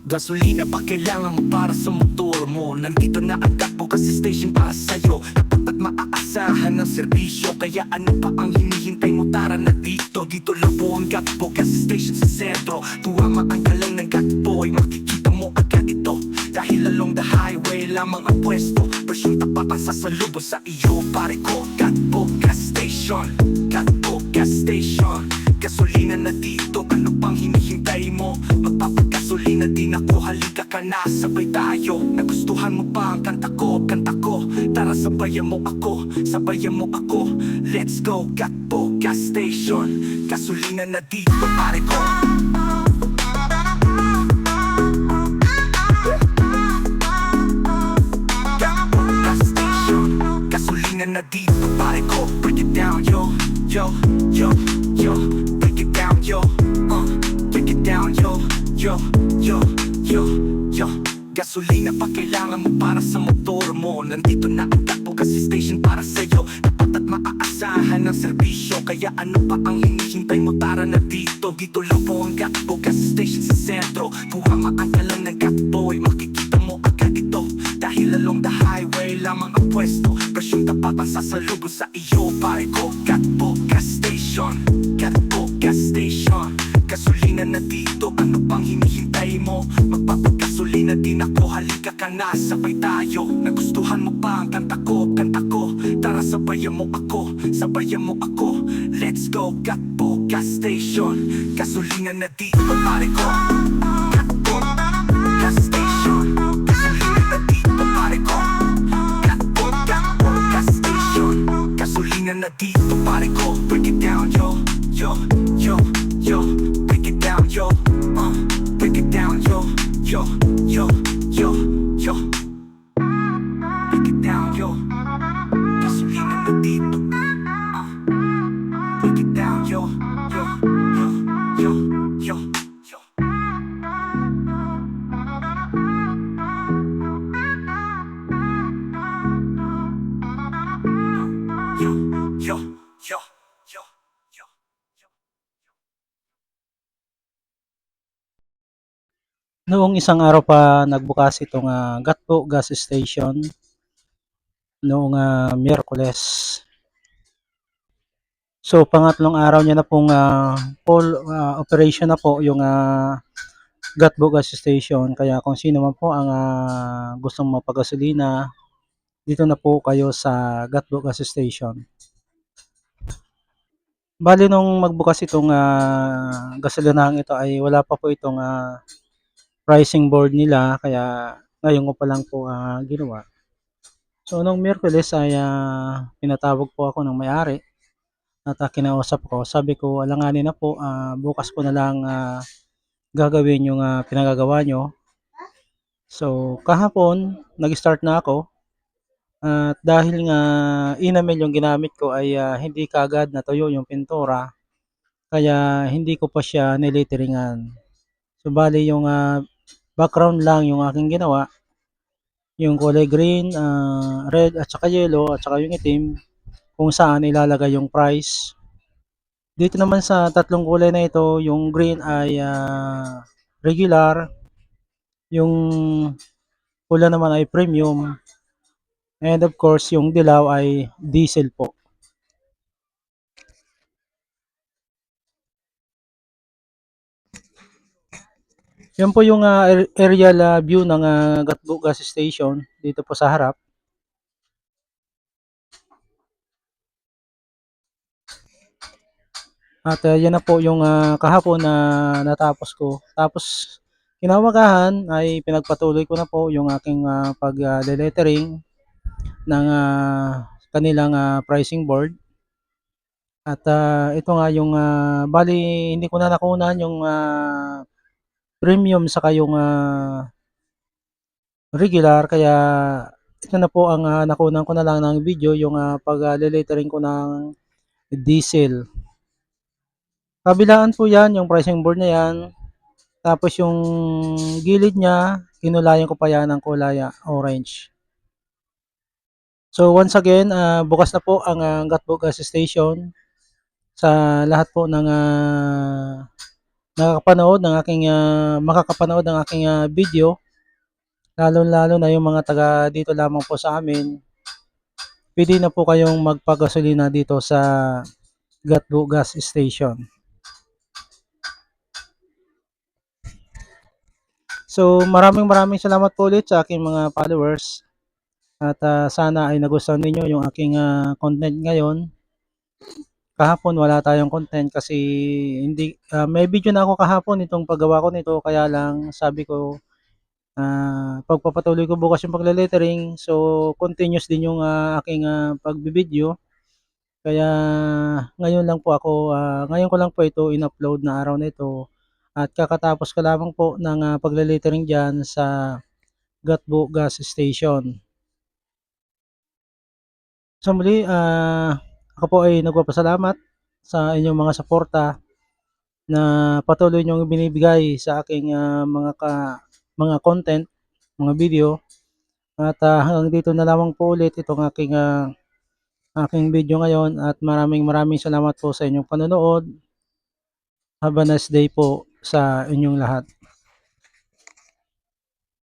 Gasolina pa kailangan mo para sa motor mo. Nandito na ang Gatbo Gas Station para sa'yo. Tapat at maaasahan ng serbisyo. Kaya ano pa ang hinihintay mo, tara na dito. Dito lang po ang Gatbo Gas Station sa sentro. Tuwama ang galang ng Gatbo ay makikita mo agad ito. Dahil along the highway lamang ang pwesto. Presyong tapat ang sasalubong sa iyo, pare ko. Gatbo Gas Station, Gatbo Gas Station. Gasolina na dito, ano pang hinihintay mo? Magpapagasolina din ako, halika ka na, sabay tayo. Nagustuhan mo pa ang kanta ko, kanta ko. Tara sabayan mo ako, sabayan mo ako. Let's go, Gatbo Gas Station. Gasolina na dito, pare ko. Gatbo Gas Station. Gasolina na dito, pare ko. Break it down, yo, yo, yo, yo. Break it down, yo, break it down, yo, yo, yo, yo, yo. Gasolina pa kailangan mo para sa motor mo. Nandito na ang Gatbo Gas Station para sa'yo. Tapat at maaasahan ng serbisyo. Kaya ano pa ang hinihintay mo, tara na dito. Dito lang po ang Gatbo Gas Station sa sentro. Tuwama ang galang ng Gatbo ay makikita mo agad ito. Dahil along the highway lamang ang pwesto. Presyong tapat ang sasalubong sa iyo, pare ko. Gatbo Gas Station, Gatbo Gas Station. Gasolina na dito, ano pang hinihintay mo? Magpapagasolina din ako, halika ka na, sabay tayo. Nagustuhan mo pa ang kanta ko, kanta ko. Tara sabayan mo ako, sabayan mo ako. Let's go, Gatbo Gas Station. Gasolina na dito, pare ko. Gatbo Gas Station. Gasolina na dito, pare ko. Gatbo Gas Station. Gasolina na dito, pare ko. Break it down, yo, yo, yo, yo. Break it down, yo, break it down, yo, yo, yo, yo, yo. Break it down, yo. Gasolina na dito, break it down, yo, yo, yo, yo, yo, yo. Yo, yo, yo, yo, yo, yo. Noong isang araw pa nagbukas itong Gatbo Gas Station noong Miyerkules. So pangatlong araw niya na pong full operation na po yung Gatbo Gas Station. Kaya kung sino man po ang gustong mapagasolina, dito na po kayo sa Gatbo Gas Station. Bali nung magbukas itong gasolinahan ito ay wala pa po itong pricing board nila, kaya ngayon ko pa lang po ginawa. So nung Miyerkules ay pinatawag po ako ng may-ari at kinausap ko. Sabi ko, alanganin na po, bukas po na lang gagawin yung pinagagawa nyo. So kahapon, nag-start na ako. At dahil nga inamel yung ginamit ko ay hindi kaagad natuyo yung pintura, kaya hindi ko pa siya niliteringan. So bali yung background lang yung aking ginawa, yung kulay green, red at saka yellow at saka yung itim, kung saan ilalagay yung price. Dito naman sa tatlong kulay na ito, yung green ay regular, yung pula naman ay premium, and of course yung dilaw ay diesel po. Yan po yung aerial view ng Gatbo Gas Station dito po sa harap. At yan na po yung kahapon na natapos ko. Tapos kinawagahan ay pinagpatuloy ko na po yung aking pag-lettering ng kanilang pricing board. At ito nga yung bali hindi ko na nakunan yung premium saka yung regular, kaya ito na po ang nakunan ko na lang ng video, yung pag-lettering ko ng diesel. Kabilaan po yan, yung pricing board na yan. Tapos yung gilid niya, kinulayan ko pa yan ng kulay orange. So once again, bukas na po ang Gatbo Gas Station sa lahat po ng makakapanood ng aking video, lalo-lalo na yung mga taga dito lamang po sa amin, puwede na po kayong magpagasolina dito sa Gatbo Gas Station. So, maraming salamat po ulit sa aking mga followers at, sana ay nagustuhan ninyo yung aking, content ngayon. Kahapon wala tayong content kasi may video na ako kahapon itong paggawa ko nito, kaya lang sabi ko, pagpapatuloy ko bukas yung pagle-lettering, so continuous din yung, aking, pagvi-video. Kaya ngayon ko lang po ito in-upload na araw na ito at kakatapos ko lamang po ng, pagle-lettering diyan sa Gatbo Gas Station. Sa muli, ako po ay nagpapasalamat sa inyong mga suporta na patuloy niyong ibinibigay sa aking, mga content, mga video at, hanggang dito na lamang po ulit itong aking video ngayon at maraming salamat po sa inyong panonood. Have a nice day po sa inyong lahat.